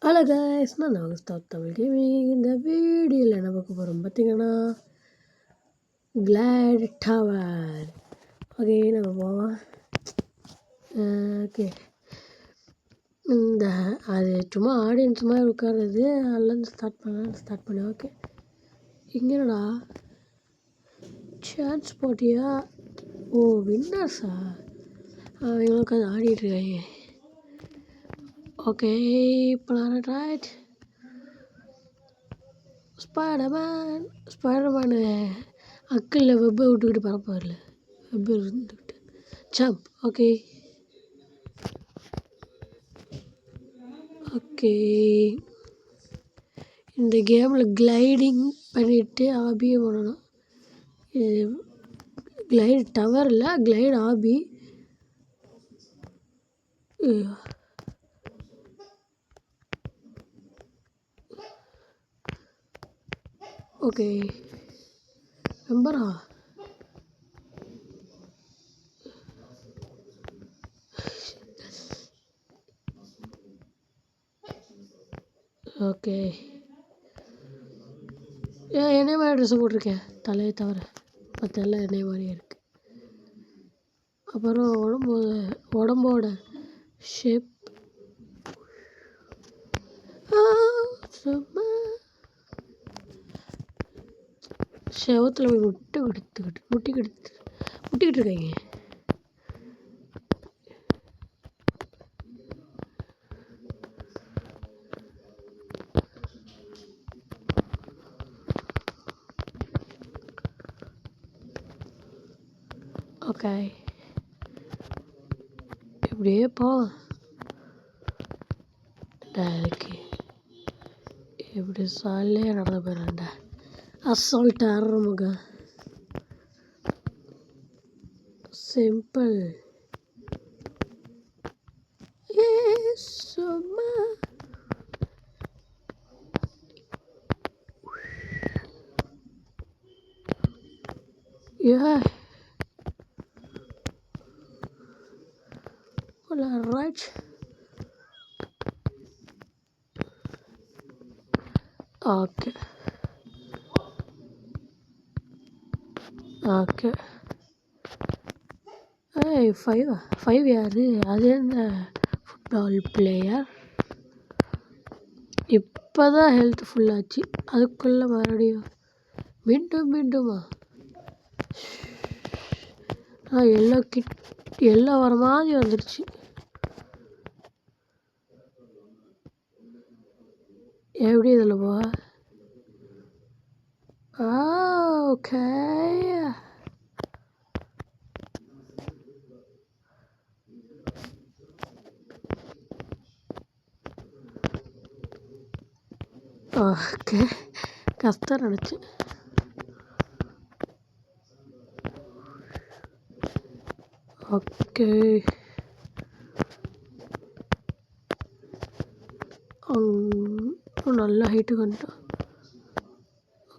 Hello guys, நான் நாகஸ்டார் Tamil gaming. இந்த வீடியோவில் என்ன பார்க்க போகிறோம் பார்த்தீங்கன்னா, கிளாட் டவர். ஓகே, நம்ம போவோம். ஓகே, இந்த அது சும்மா ஆடியன்ஸ் மாதிரி உட்காருது, அதுலேருந்து ஸ்டார்ட் பண்ணேன். ஓகே, இங்கே என்னடா சான்ஸ் போட்டியா? ஓ, வின்னர்ஸா? இவங்க உட்காந்து ஆடிட்டு இருக்காங்க. ஓகே, இப்போ நான் ரைட் ஸ்பைடர்மேனு அக்கிளில் வெப்பை விட்டுக்கிட்டு பரப்பார்ல, வெப்பை இருந்துக்கிட்டு ஜம்ப். ஓகே ஓகே, இந்த கேமில் கிளைடிங் பண்ணிவிட்டு ஆபியே பண்ணணும். இது கிளைட் டவர் இல்லை, கிளைட் ஆபி. ஓகே, நம்பரா? ஓகே, என்னைய மாதிரி ட்ரெஸ்ஸை போட்டிருக்கேன், தலையை தவிர மற்ற எல்லாம் என்னைய மாதிரியே இருக்குது. அப்புறம் உடம்போட ஷேப் சும்மா செவத்தில் போய் முட்டிக்கிட்டு இருக்காங்க. ஓகே, இப்படியே போ. அதுக்கு இப்படி சாலையாக நடந்து போயிடலாண்டா. அசால்ட் ஆரம்பங்க, சிம்பிள். சும்மா ரைட். ஓகே ஓகே, ஃபைவ் யாரு? அது என்ன ஃபுட்பால் பிளேயர்? இப்போ தான் ஹெல்த் ஃபுல்லாச்சு, அதுக்குள்ளே மறுபடியும் மீண்டுமா? எல்லாம் வர மாதிரி வந்துடுச்சு. எப்படி இதில் போ? ஓகே, ஓகே, கஷ்டம் நினச்சி. ஓகே, நல்லா ஹைட்டு வந்துட்டோம்.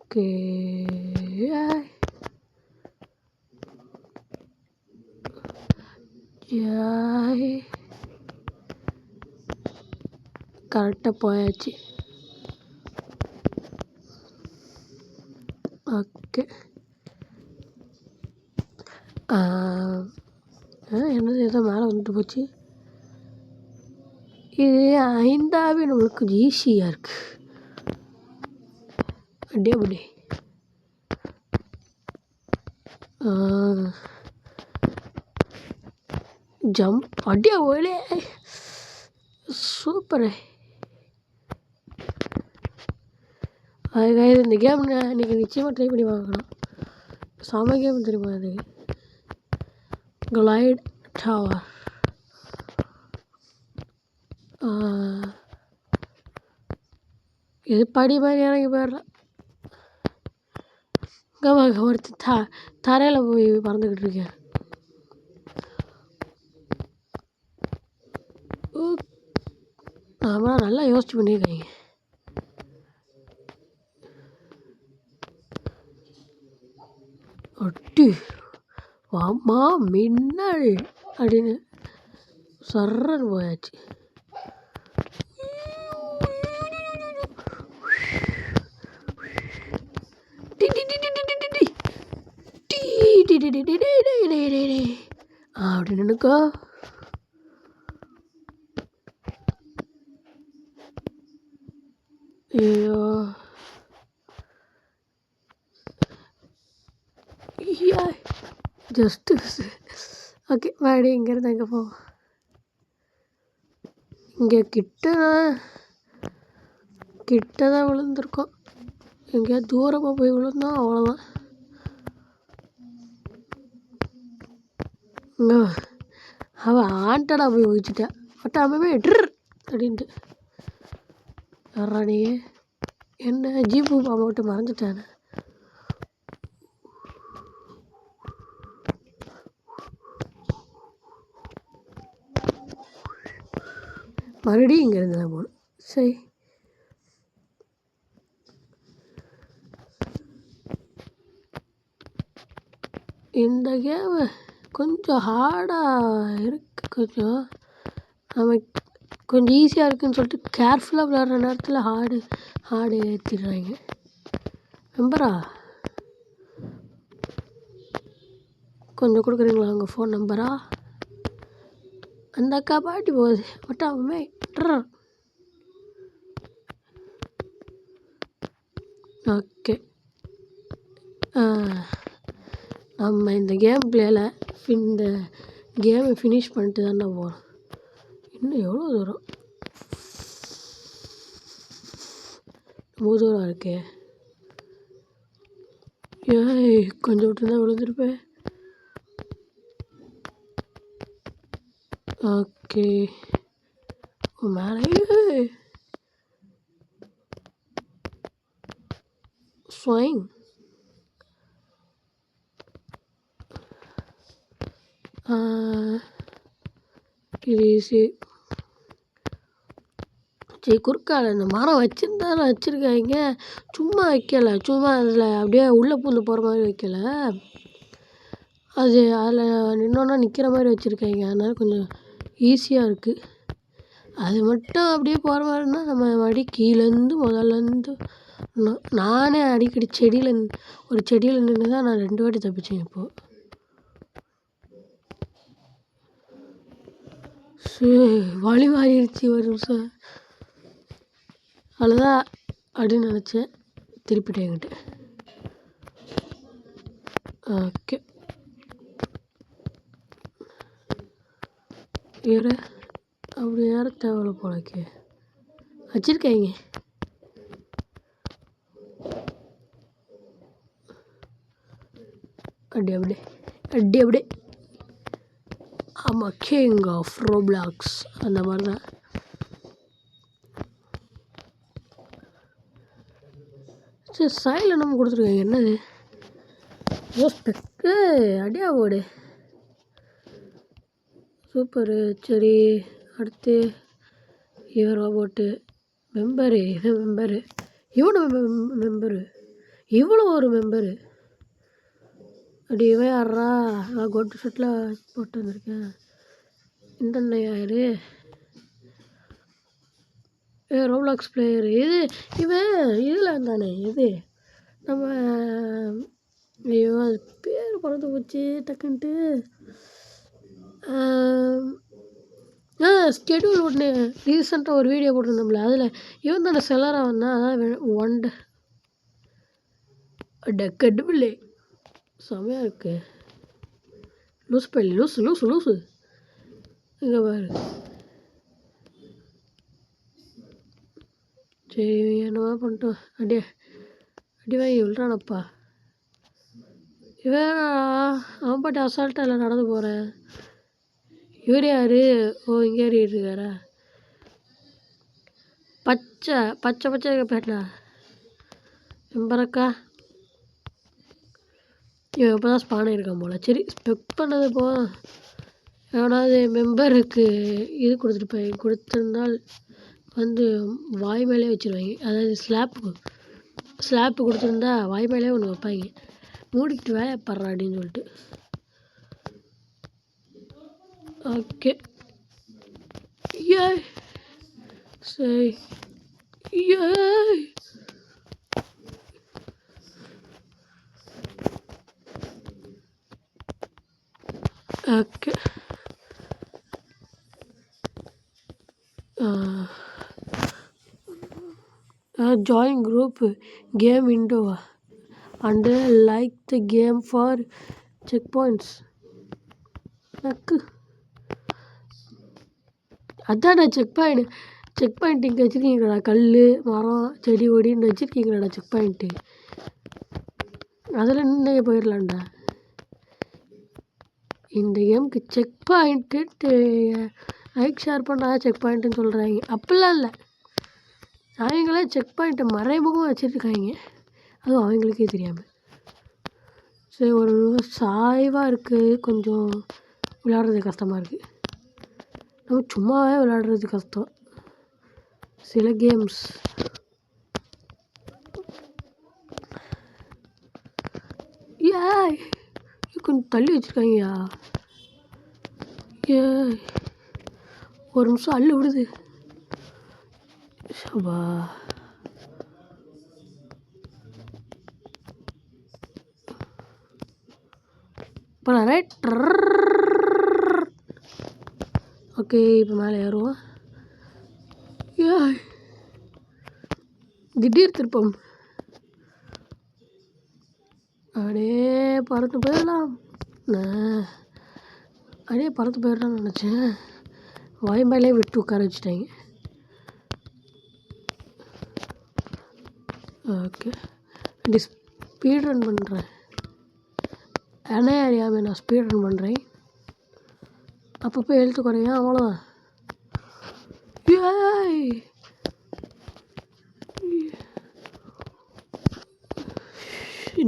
ஓகே, கரெக்டாக போயாச்சு. ஓகே, என்னது ஏதோ மேலே வந்துட்டு போச்சு. இது 5ஆவே நம்மளுக்கு கொஞ்சம் ஈஸியாக இருக்குது. அப்படியே ஜம்ப், அப்படியே ஓலே, சூப்பரு. அதுக்காக இந்த கேம் நீங்கள் நிச்சயமாக ட்ரை பண்ணி பார்க்கலாம். செம கேம் தெரியுமா அது, கிளைட் டவர். இது படி மாதிரி இறங்கி போயிடுறேன். ஒருத்தர் தரையில் போய் பறந்துக்கிட்டு இருக்கேன். ஆமாம், நல்லா யோசிச்சு பண்ணியிருக்காங்க. ஒட்டி வாமா மின்னல் அப்படின்னு சர்றன்னு போயாச்சு. அப்படி நினைக்கோ. ஐயோ ஜஸ்ட்டு ஓகே மறுபடியும் இங்கேருந்து எங்கே போவோம். இங்கே கிட்ட தான் விழுந்திருக்கோம். எங்கேயா தூரமாக போய் விழுந்தோம் அவ்வளோதான். அவன் ஆண்டடா போய் ஊச்சிட்டேன் ஒட்டாமே ட்ரு அப்படின்ட்டு வர்றானே. என்ன ஜீப்பு பாம்பை விட்டு மறைஞ்சிட்டானே. மறுபடியும் இங்கேருந்து தான் போகணும். சரி இந்த கேமு கொஞ்சம் ஹார்டாக இருக்குது. கொஞ்சம் நமக்கு கொஞ்சம் ஈஸியாக இருக்குதுன்னு சொல்லிட்டு கேர்ஃபுல்லாக விளையாடுற நேரத்தில் ஹார்டு ஏற்றிடுறாங்க. நம்பரா கொஞ்சம் கொடுக்குறீங்களா உங்கள் ஃபோன் நம்பரா? அந்த அக்கா பாட்டி போகுது ஒட்டாமே. ஓகே நம்ம இந்த கேம் பிளேயில் இந்த கேமை ஃபினிஷ் பண்ணிட்டு தானே போகிறோம். இன்னும் எவ்வளோ தூரம்? ரொம்ப தூரம் இருக்கே. கொஞ்சம் விட்டு தான் விழுந்துருப்பேன். ஓகே மேலே ஸ்வைங். இது ஈஸி. சரி குறுக்கால இந்த மரம் வச்சுருந்தாலும் வச்சுருக்காங்க, சும்மா வைக்கலை. சும்மா அதில் அப்படியே உள்ளே பூந்து போகிற மாதிரி வைக்கலை. அது அதில் நின்னோன்னா நிற்கிற மாதிரி வச்சுருக்காங்க. அதனால் கொஞ்சம் ஈஸியாக இருக்குது. அது மட்டும் அப்படியே போகிற மாதிரினா நம்ம மறுபடியும் கீழேருந்து முதல்லேருந்து நானே அடிக்கடி ஒரு செடியில் நின்று தான் நான் 2 வாட்டி தப்பிச்சேன் இப்போது. வழி மாறிடுச்சு ஒரு நிமிஷம். அவ்வளோதான் அப்படின்னு நினச்சேன், திருப்பிட்டேன் என்கிட்ட. ஓகே வேறு அப்படி ஏற தேவையில்ல போலக்கே வச்சுருக்காங்க. அப்படியே ஆமாம், கிங் ஆஃப் ரோப்ளாக்ஸ் அந்த மாதிரி தான். சரி சைடில் நம்ம கொடுத்துருக்காங்க. என்னது ஸ்பெக்கு அடியா ஓடு. சூப்பரு. சரி அடுத்து ரோபோட்டு மெம்பரு. இது மெம்பரு மெம்பரு இவ்வளோ ஒரு மெம்பரு. அப்படி இவன் யாரா? நான் கோட்டு ஷர்ட்டில் போட்டு வந்திருக்கேன். இந்த யாரு? Roblox player. இவன் இதில் இருந்தானே இது நம்ம. ஐயோ அது பேர் பறந்து போச்சு டக்குன்ட்டு. ஸ்கெடியூல் ஒன்று ரீசெண்டாக ஒரு வீடியோ போட்டிருந்தோம்ல, அதில் இவன் தானே செல்லராக வந்தான். அதான் கடவுளே செமையாக இருக்கு. லூசு இங்கே பாரு. சரி என்னவா பண்ணிட்டோம். அடி வாங்கி விள்றானப்பா. இவன் அவன் பாட்டு அசால்ட்டாக இல்லை நடந்து போகிறேன். இவர் யார்? ஓ இங்கே ஏறிட்டு இருக்காரா? பச்சை பேட்டா எம்பரக்கா. இவன் இப்போ தான் ஸ்பான் ஆகிருக்கான் போல். சரி ஸ்பெக் பண்ணது போ. எவனாவது மெம்பருக்கு இது கொடுத்துருந்தால் வந்து வாய் மேலே வச்சுருவாங்க. அதாவது ஸ்லாப்பு கொடுத்துருந்தா வாய் மேலே ஒன்று வைப்பாங்க. மூடிக்கிட்டு வேலையை படுறா அப்படின்னு சொல்லிட்டு. ஓகே சரி okay. Join group game window and like the game for checkpoints. நக்கு அதான்டா செக் பாயிண்ட் இங்கே வச்சுருக்கீங்களாடா, கல் மரம் செடி கொடின்னு வச்சுருக்கீங்களாடா செக் பாயிண்ட்டு. அதில் நின்று போயிடலாம்டா. இந்த கேமுக்கு செக் பாயிண்ட்டு லைக் ஷேர் பண்ணால் செக் பாயிண்ட்டுன்னு சொல்கிறாங்க. அப்படிலாம் இல்லை, அவங்களே செக் பாயிண்ட்டை மறைமுகமாக வச்சுருக்காங்க, அதுவும் அவங்களுக்கே தெரியாமல். சரி, ஒரு சாய்வாக இருக்குது, கொஞ்சம் விளையாடுறது கஷ்டமாக இருக்குது. நம்ம சும்மாவே விளையாடுறது கஷ்டம் சில கேம்ஸ். கொஞ்சம் தள்ளி வச்சுருக்காங்கயா. ஒரு நிமிஷம் அள்ளு விடுது. சபா இப்போ ரைட். ஓகே, இப்போ மேலே ஏறுவோம். திடீர் திருப்பம். அப்படியே பறந்து போயிடலாம். அப்படியே பறந்து போயிடலாம்னு நினச்சேன், வாய்மேலே விட்டு உட்கார வச்சுட்டாங்க. ஓகே, ஸ்பீட் ரன் பண்ணுறேன். ஏன்னா அறியாமல் நான் ஸ்பீட் ரன் பண்ணுறேன். அப்பப்போ எழுத்து குறையும், அவ்வளோதான்.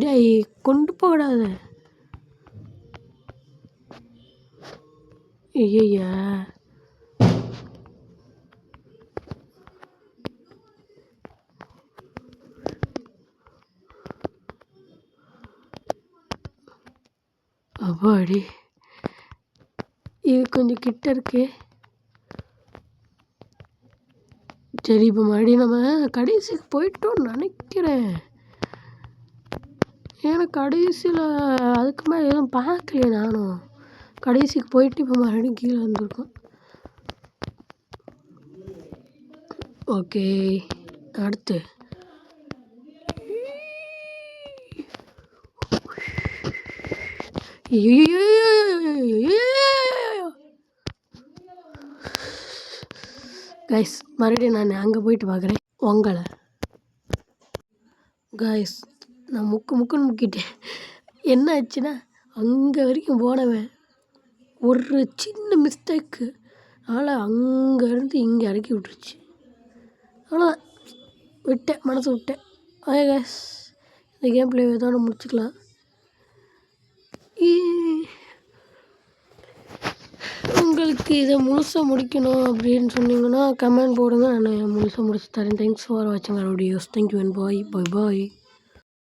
டேய் கொண்டு போடாத. ஐயா அப்பாடி, இது கொஞ்சம் கிட்ட இருக்கு. சரி, இப்போ மறுபடியும் நம்ம கடைசிக்கு போயிட்டோம்னு நினைக்கிறேன். ஏன்னா கடைசியில் அதுக்கு மேலே எதுவும் பார்க்கலையே நானும். கடைசிக்கு போயிட்டு இப்போ மறுபடியும் கீழே வந்திருக்கோம். ஓகே, அடுத்து கைஸ், மறுபடியும் நான் அங்கே போயிட்டு பார்க்குறேன் உங்களை. கைஸ், நான் முக்குன்னு முக்கிட்டேன். என்ன ஆச்சுன்னா, அங்கே வரைக்கும் போனவன் ஒரு சின்ன மிஸ்டேக்கு அதனால் அங்கேருந்து இங்கே இறக்கி விட்டுருச்சு. அவ்வளோதான், விட்டேன், மனசு விட்டேன். ஓகே கைஸ், இந்த கேம் பிளே இதோட முடிச்சுக்கலாம். உங்களுக்கு இதை முழுசாக முடிக்கணும் அப்படின்னு சொன்னீங்கன்னா கமெண்ட் போடுங்க, நான் முழுசாக முடிச்சு தரேன். தேங்க்ஸ் ஃபார் வாட்சிங் our videos. Thank you and bye.